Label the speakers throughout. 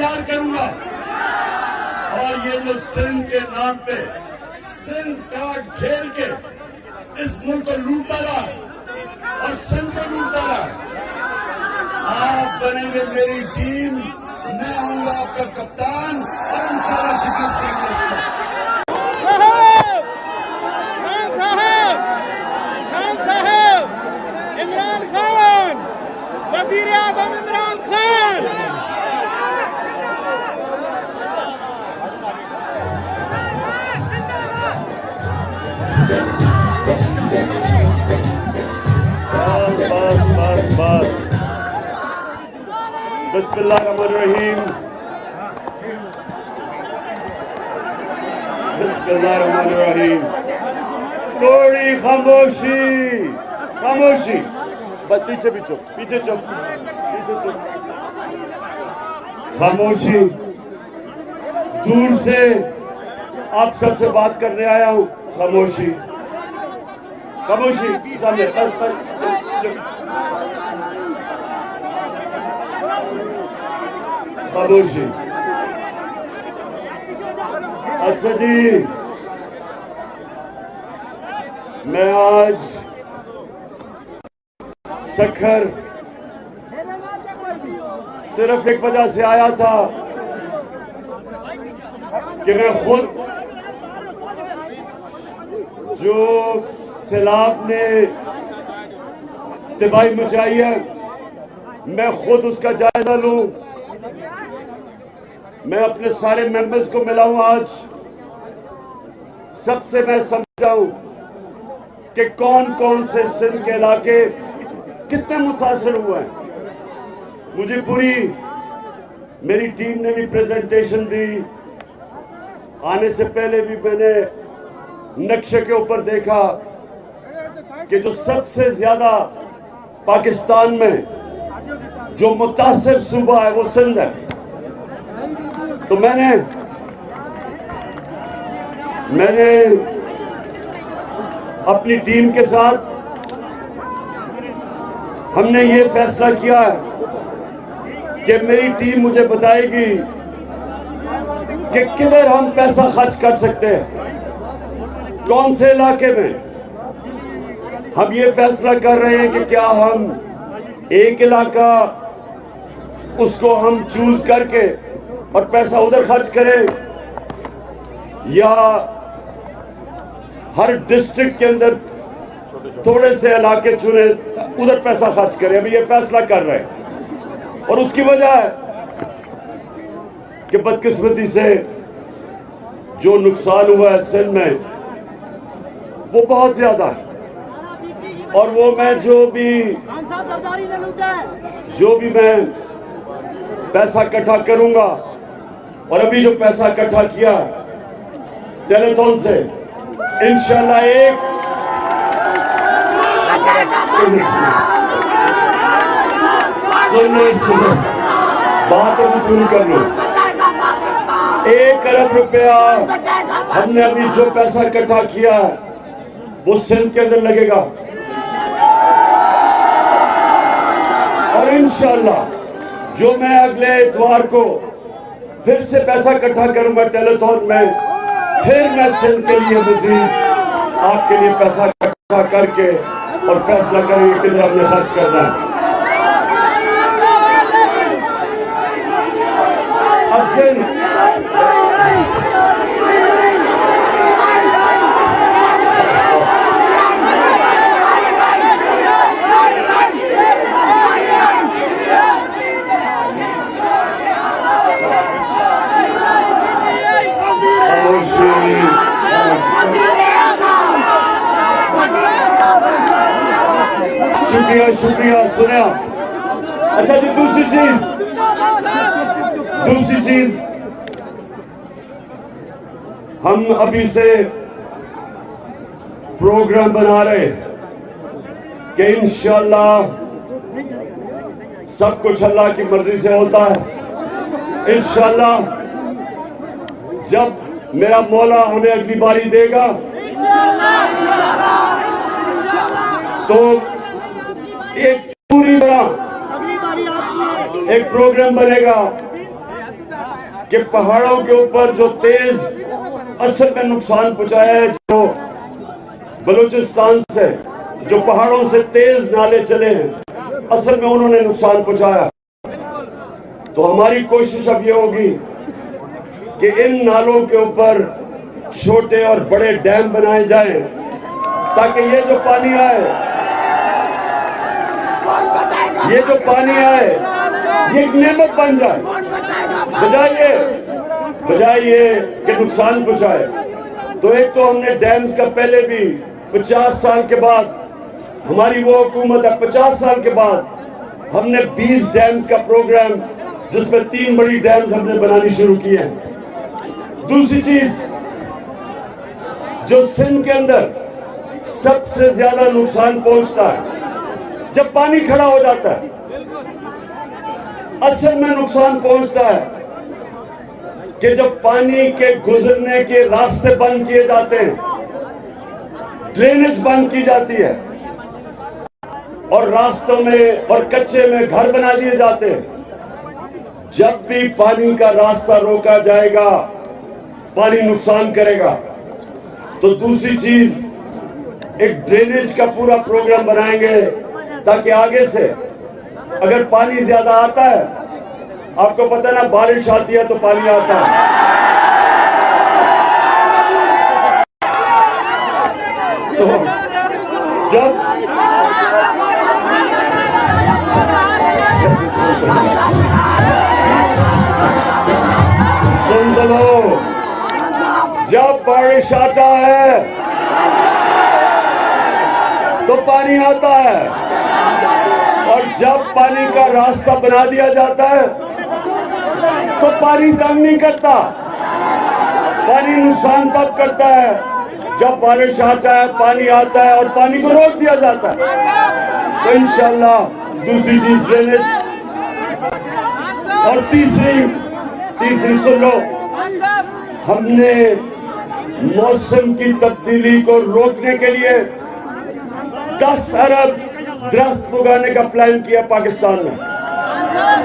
Speaker 1: प्यार करूंगा। और ये जो सिंध के नाम पे सिंध कार्ड खेल के इस मुल्क को लूटता रहा और सिंध को लूटता रहा, आप बनेंगे मेरी टीम, मैं आऊंगा आपका कप्तान और इंशाल्लाह शिकस्त देंगे।
Speaker 2: इमरान खान, वज़ीर आज़म इमरान खान।
Speaker 1: बस बिस्मिल्लाहिर्रहमानिर्रहीम, बिस्मिल्लाहिर्रहमानिर्रहीम। थोड़ी खामोशी, खामोशी, बस पीछे पीछे पीछे चुप, पीछे चुप, खामोशी। दूर से आप सबसे बात करने आया हूं, खामोशी, खामोशी, सामने बस बस चुप, खामोशी। अच्छा जी, मैं आज सखर सिर्फ एक वजह से आया था कि मैं खुद जो सैलाब ने तबाही मचाई है, मैं खुद उसका जायजा लूं। मैं अपने सारे मेंबर्स को मिलाऊं, आज सबसे मैं समझाऊं कि कौन कौन से सिंध के इलाके कितने मुतासर हुए हैं। मुझे पूरी मेरी टीम ने भी प्रेजेंटेशन दी, आने से पहले भी मैंने नक्शे के ऊपर देखा कि जो सबसे ज्यादा पाकिस्तान में जो मुतासर सूबा है वो सिंध है। तो मैंने अपनी टीम के साथ हमने ये फैसला किया है कि मेरी टीम मुझे बताएगी कि किधर हम पैसा खर्च कर सकते हैं, कौन से इलाके में। हम ये फैसला कर रहे हैं कि क्या हम एक इलाका उसको हम चूज करके और पैसा उधर खर्च करें, या हर डिस्ट्रिक्ट के अंदर थोड़े से इलाके चुने उधर पैसा खर्च करें। अभी ये फैसला कर रहे हैं। और उसकी वजह है कि बदकिस्मती से जो नुकसान हुआ है सिंध में वो बहुत ज्यादा है। और वो मैं जो भी मैं पैसा इकट्ठा करूंगा, और अभी जो पैसा इकट्ठा किया टेलीथॉन से, इंशाल्लाह एक सुनो बात अभी पूरी कर लो। 1 अरब रुपया हमने अभी जो पैसा इकट्ठा किया वो सिंध के अंदर लगेगा, और इंशाल्लाह जो मैं अगले इतवार को फिर से पैसा इकट्ठा करूंगा टेलीथॉन में, फिर मैं सिंध के लिए मजीद आपके लिए पैसा इकट्ठा करके और फैसला करेंगे किधर हमने खर्च करना है। अब सिंध शुक्रिया शुक्रिया, सुने आप। अच्छा जी, दूसरी चीज हम अभी से प्रोग्राम बना रहे कि इंशाल्लाह सब कुछ अल्लाह की मर्जी से होता है। इंशाल्लाह जब मेरा मौला हमें अगली बारी देगा तो एक पूरी तरह एक प्रोग्राम बनेगा कि पहाड़ों के ऊपर जो तेज असल में नुकसान पहुंचाया है, जो बलूचिस्तान से जो पहाड़ों से तेज नाले चले हैं, असल में उन्होंने नुकसान पहुंचाया। तो हमारी कोशिश अब ये होगी कि इन नालों के ऊपर छोटे और बड़े डैम बनाए जाएं, ताकि ये जो पानी आए, ये एक नेमत बन जाए, बजाय ये कि नुकसान पहुंचाए। तो एक तो हमने डैम्स का पहले भी 50 साल के बाद, हमारी वो हुकूमत है, 50 साल के बाद हमने 20 डैम्स का प्रोग्राम, जिसमें 3 बड़ी डैम्स हमने बनानी शुरू की है। दूसरी चीज, जो सिंध के अंदर सबसे ज्यादा नुकसान पहुंचता है जब पानी खड़ा हो जाता है, असल में नुकसान पहुंचता है कि जब पानी के गुजरने के रास्ते बंद किए जाते हैं, ड्रेनेज बंद की जाती है और रास्तों में और कच्चे में घर बना दिए जाते हैं। जब भी पानी का रास्ता रोका जाएगा, पानी नुकसान करेगा। तो दूसरी चीज, एक ड्रेनेज का पूरा प्रोग्राम बनाएंगे, ताकि आगे से अगर पानी ज्यादा आता है, आपको पता है ना, बारिश आती है तो पानी आता है, तो जब सुन लो, जब बारिश आता है तो पानी आता है, और जब पानी का रास्ता बना दिया जाता है तो पानी तंग नहीं करता। पानी नुकसान तब करता है जब बारिश आता है, पानी आता है और पानी को रोक दिया जाता है। तो इंशाल्लाह दूसरी चीज ड्रेनेज, और तीसरी सुन लो, हमने मौसम की तब्दीली को रोकने के लिए 10 अरब दरख्त उगाने का प्लान किया पाकिस्तान में।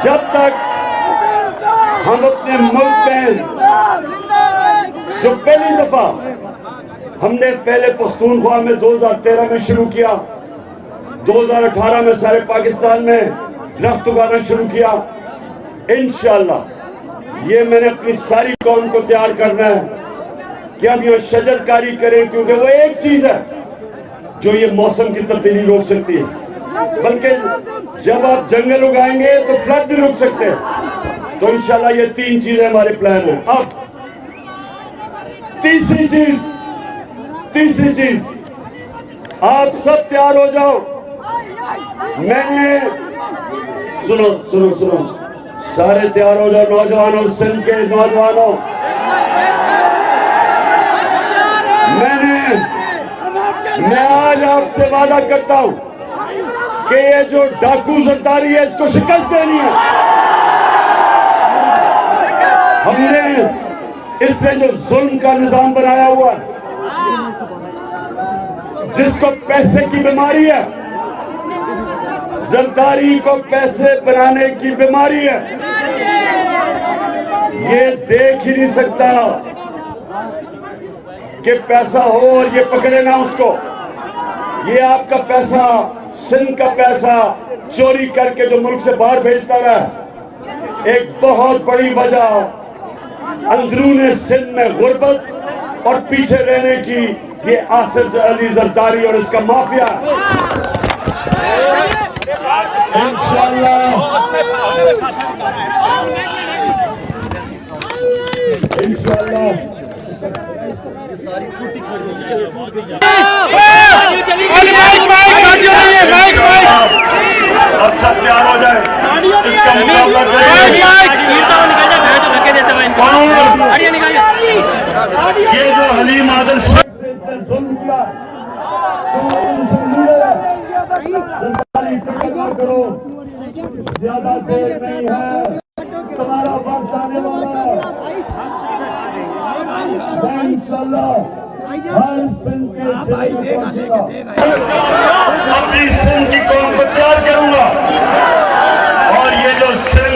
Speaker 1: जब तक हम अपने मुल्क में, जो पहली दफा हमने पहले पख्तूनख्वा में 2013 में शुरू किया, 2018 में सारे पाकिस्तान में दरख्त उगाना शुरू किया। इंशाअल्लाह ये मैंने अपनी सारी कौम को तैयार करना है कि हम ये शजरकारी करें, क्योंकि वो एक चीज है जो ये मौसम की तब्दीली रोक सकती है। बल्कि जब आप जंगल उगाएंगे तो फ्लड भी रुक सकते हैं। तो इंशाल्लाह ये 3 चीजें हमारे प्लान है। अब तीसरी चीज, आप सब तैयार हो जाओ। मैंने सुनो, सारे तैयार हो जाओ, नौजवानों, सिंध के नौजवानों। मैं आज आपसे वादा करता हूं कि ये जो डाकू जरदारी है, इसको शिकस्त देनी है। हमने इसने जो जुल्म का निजाम बनाया हुआ है, जिसको पैसे की बीमारी है, जरदारी को पैसे बनाने की बीमारी है, ये देख ही नहीं सकता कि पैसा हो और ये पकड़े ना उसको। ये आपका पैसा, सिंध का पैसा चोरी करके जो मुल्क से बाहर भेजता रहा, एक बहुत बड़ी वजह अंदरूने सिंध में गुर्बत और पीछे रहने की ये आसिफ अली जरदारी और इसका माफिया। इंशाअल्लाह अब सब तैयार हो जाए, इसका मुकाबला ये जो हलीम आदम करो, ज्यादा देर नहीं है, तुम्हारा वक्त आने वाला है। इंशाअल्लाह हर सिंध के अपनी सिंध की कौम को तैयार करूंगा, और ये जो सिंध